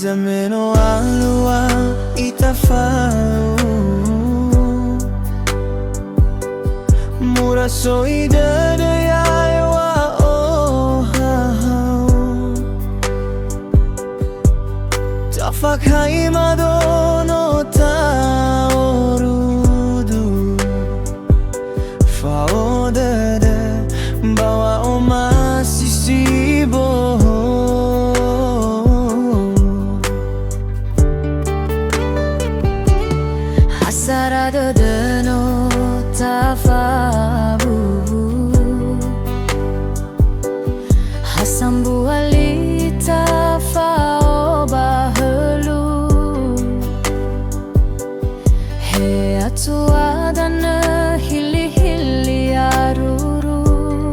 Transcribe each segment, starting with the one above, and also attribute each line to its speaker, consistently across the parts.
Speaker 1: Giza meno alua itafau Mura so idadayay wa ohau Tafakai madono taorudu Faodede bawa oma sisibo Hasarado deno tafabu Hasambu alita fao bahelu He atua dana hili hili aruru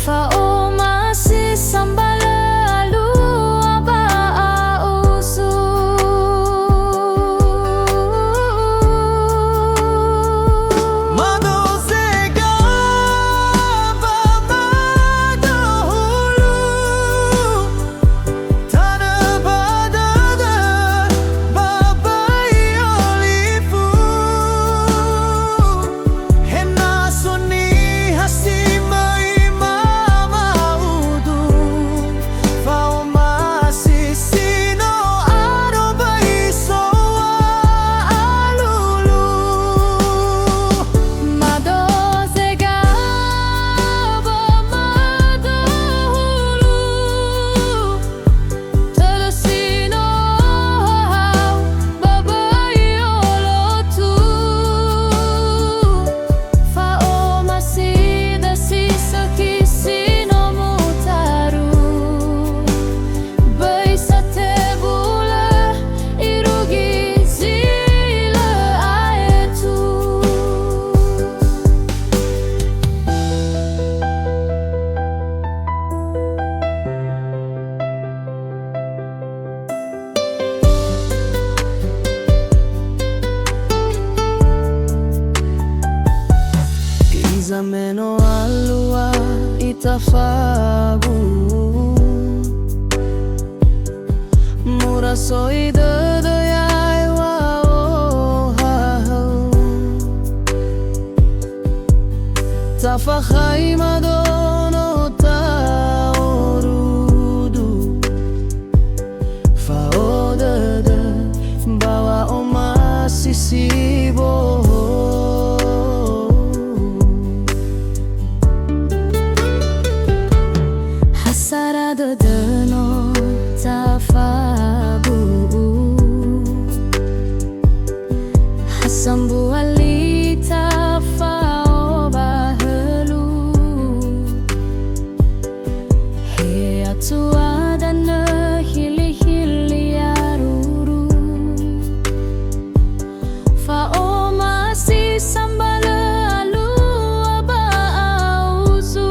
Speaker 1: Fao masih sambala alu aba ausu Giza meno alua itafabu Mura so idadayay wa ohau Tafakai madono taorudu Faodede bawa oma sisibo Hasarado deno tafabu Hasambu alita fao bahelu He atua dana hili hili aruru Fao masih sambala alu aba ausu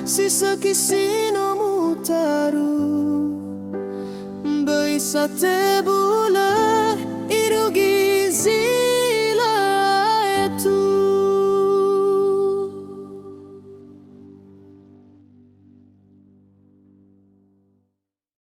Speaker 1: Sisa kisino mutaru Baisa te bula